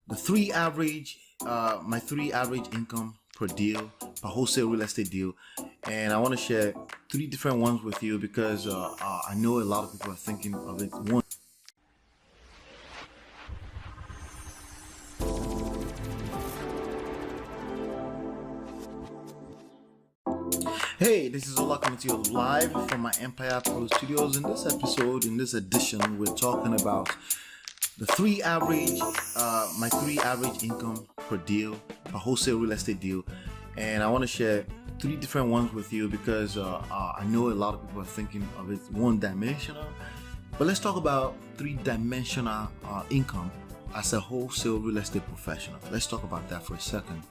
the my three average income per deal, per wholesale real estate deal. And I want to share three different ones with you because I know a lot of people are thinking of it. One. Hey, this is Ola coming to you live from my Empire Pro Studios. In this episode, in this edition, we're talking about the my three average income per deal, a wholesale real estate deal. And I want to share three different ones with you because I know a lot of people are thinking of it one-dimensional. But let's talk about three-dimensional income as a wholesale real estate professional. Let's talk about that for a second.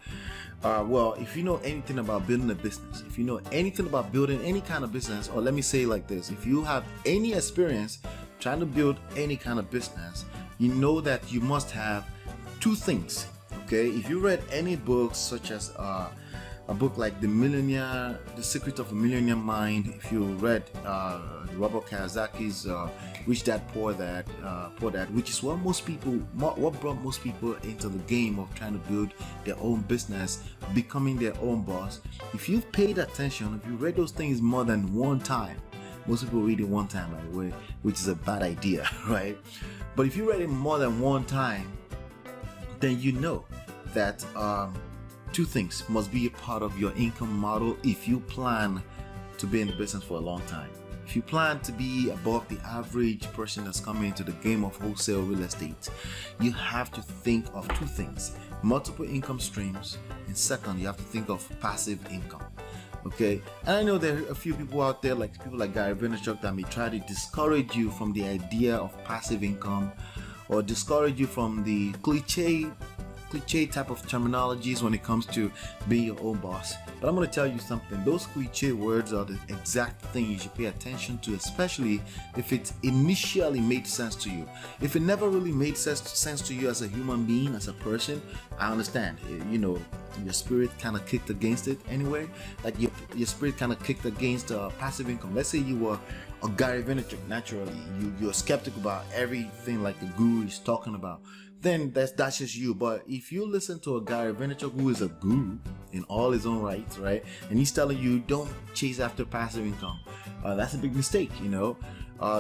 Well, if you know anything about building a business, if you know anything about building any kind of business, or let me say it like this, if you have any experience trying to build any kind of business, you know that you must have two things, okay? If you read any books such as a book like The Secret of a Millionaire Mind, if you read Robert Kiyosaki's Rich Dad Poor Dad, which is what brought most people into the game of trying to build their own business, becoming their own boss. If you've paid attention, if you read those things more than one time, most people read it one time, by the way, which is a bad idea, right? But if you read it more than one time, then you know that two things must be a part of your income model if you plan to be in the business for a long time. If you plan to be above the average person that's coming into the game of wholesale real estate, you have to think of two things: multiple income streams, and second, you have to think of passive income. Okay, and I know there are a few people out there, like people like Gary Vaynerchuk, that may try to discourage you from the idea of passive income, or discourage you from the cliche type of terminologies when it comes to being your own boss. But I'm going to tell you something. Those cliche words are the exact thing you should pay attention to, especially if it initially made sense to you. If it never really made sense to you as a human being, as a person, I understand. You know, your spirit kind of kicked against it anyway. Like your spirit kind of kicked against passive income. Let's say you were a Gary Vaynerchuk. Naturally, you're skeptical about everything like the guru is talking about. Then that's just you. But if you listen to a Gary Vaynerchuk who is a guru in all his own rights, right, and he's telling you don't chase after passive income, that's a big mistake, you know,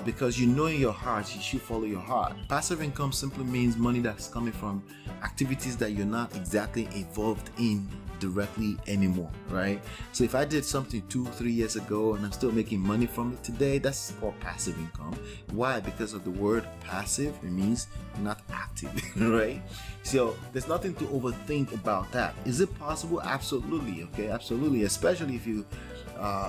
because you know in your heart you should follow your heart. Passive income simply means money that's coming from activities that you're not exactly involved in directly anymore, right? So if I did something 2-3 years ago and I'm still making money from it today, that's called passive income. Why? Because of the word passive. It means not active, right? So there's nothing to overthink about that. Is it possible? Absolutely. Okay, absolutely. Especially if you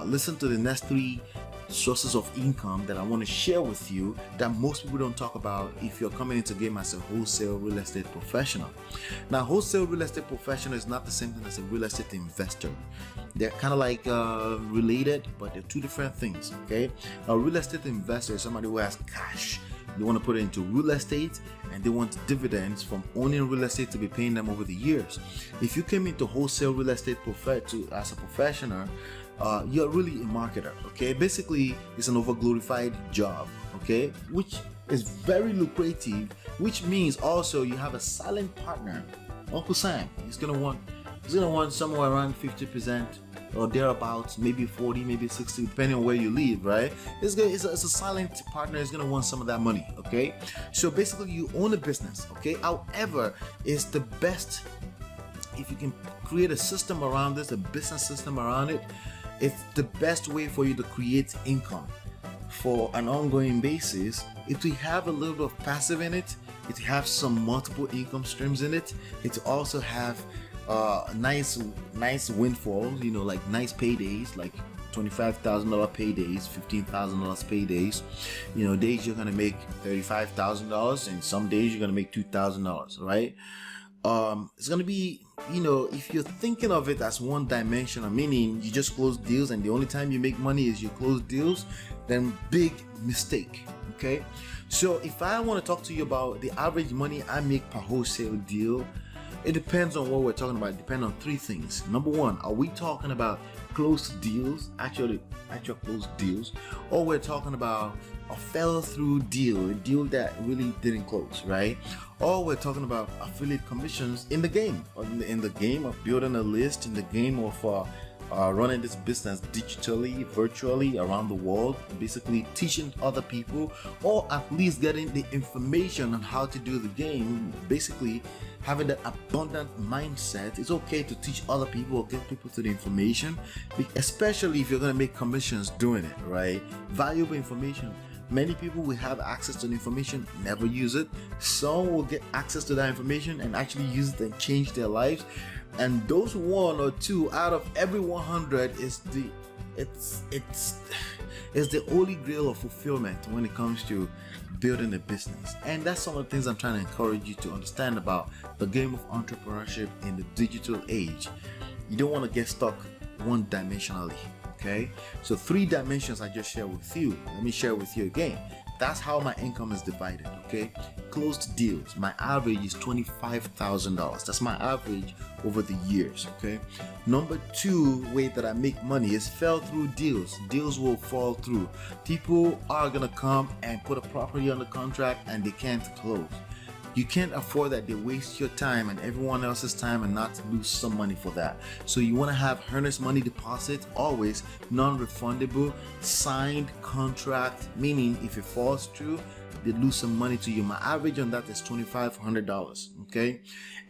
listen to the next three sources of income that I want to share with you that most people don't talk about if you're coming into the game as a wholesale real estate professional. Now, wholesale real estate professional is not the same thing as a real estate investor. They're kind of like related, but they're two different things, okay? A real estate investor is somebody who has cash. They want to put it into real estate and they want dividends from owning real estate to be paying them over the years. If you came into wholesale real estate as a professional, you're really a marketer, okay? Basically, it's an overglorified job, okay? Which is very lucrative, which means also you have a silent partner, Uncle Sam. He's gonna want somewhere around 50% or thereabouts, maybe 40, maybe 60, depending on where you live, right? It's a silent partner. Is gonna want some of that money, okay? So basically, you own a business, okay? However, it's the best if you can create a system around this, a business system around it. It's the best way for you to create income for an ongoing basis. It will have a little bit of passive in it. It will have some multiple income streams in it. It will also have nice windfalls, you know, like nice paydays, like $25,000 paydays, $15,000 paydays. You know, days you're gonna make $35,000, and some days you're gonna make $2,000, right? It's gonna be, you know, if you're thinking of it as one dimensional, meaning you just close deals and the only time you make money is you close deals, then big mistake, okay? So if I want to talk to you about the average money I make per wholesale deal, it depends on what we're talking about. It depends on three things. Number one, are we talking about closed deals, actual closed deals, or we're talking about a fell through deal, a deal that really didn't close, right? or we're talking about affiliate commissions in the game, or in the game of building a list, in the game of running this business digitally, virtually around the world, basically teaching other people, or at least getting the information on how to do the game, basically having that abundant mindset. It's okay to teach other people or get people to the information, especially if you're going to make commissions doing it, right? Valuable information. Many people will have access to the information, never use it. Some will get access to that information and actually use it and change their lives. And those 1 or 2 out of every 100 is the holy grail of fulfillment when it comes to building a business. And that's some of the things I'm trying to encourage you to understand about the game of entrepreneurship in the digital age. You don't want to get stuck one-dimensionally. Okay, so 3 dimensions I just shared with you. Let me share with you again. That's how my income is divided. Okay, closed deals. My average is $25,000. That's my average over the years. Okay, number 2 way that I make money is fell through deals. Deals will fall through. People are gonna come and put a property on the contract and they can't close. You can't afford that. They waste your time and everyone else's time and not lose some money for that. So you want to have earnest money deposit, always non-refundable, signed contract, meaning if it falls through, they lose some money to you. My average on that is $2,500. Okay,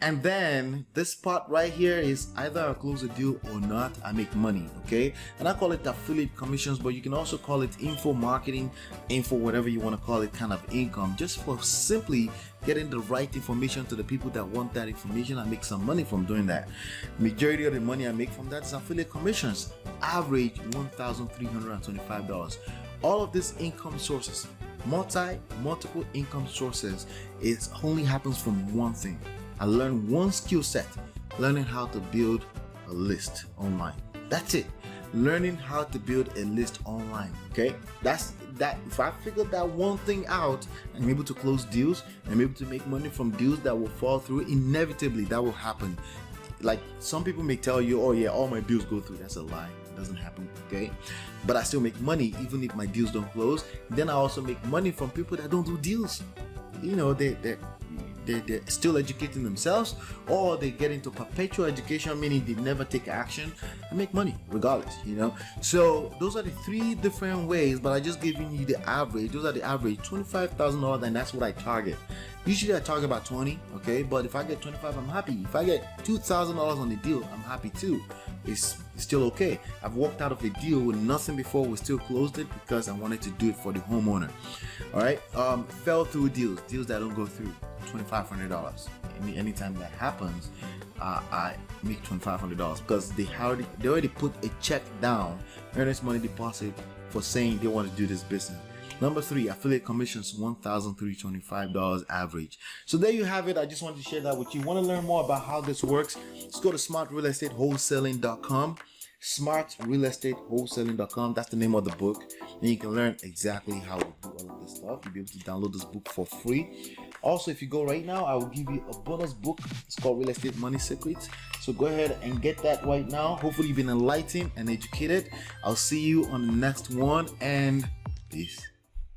and then this part right here is either I close a deal or not, I make money. Okay, and I call it affiliate commissions, but you can also call it info marketing, info whatever you want to call it, kind of income, just for simply getting the right information to the people that want that information. I make some money from doing that. Majority of the money I make from that is affiliate commissions, average $1,325. All of these income sources, multiple income sources, it only happens from one thing. I learned one skill set, learning how to build a list online. That's it. Learning how to build a list online. Okay, that's that. If I figure that one thing out, I'm able to close deals, I'm able to make money from deals that will fall through. Inevitably that will happen. Like some people may tell you, oh yeah, all my deals go through. That's a lie. It doesn't happen. Okay, but I still make money even if my deals don't close. Then I also make money from people that don't do deals. You know, they're still educating themselves, or they get into perpetual education, meaning they never take action and make money regardless, you know. So those are the 3 different ways, but I just giving you the average. Those are the average $25,000, and that's what I target. Usually I target about 20, okay, but if I get 25, I'm happy. If I get $2,000 on the deal, I'm happy too. It's still okay. I've walked out of a deal with nothing before, we still closed it because I wanted to do it for the homeowner. All right, fell through deals that don't go through, $2,500. Anytime that happens, I make $2,500 because they already put a check down, earnest money deposit, for saying they want to do this business. Number 3, affiliate commissions, $1,325 average. So there you have it. I just wanted to share that with you. Want to learn more about how this works? Let's go to smartrealestatewholesaling.com. smartrealestatewholesaling.com. That's the name of the book. Then you can learn exactly how to do all of this stuff. You'll be able to download this book for free. Also, if you go right now, I will give you a bonus book. It's called Real Estate Money Secrets. So go ahead and get that right now. Hopefully you've been enlightened and educated. I'll see you on the next one, and peace.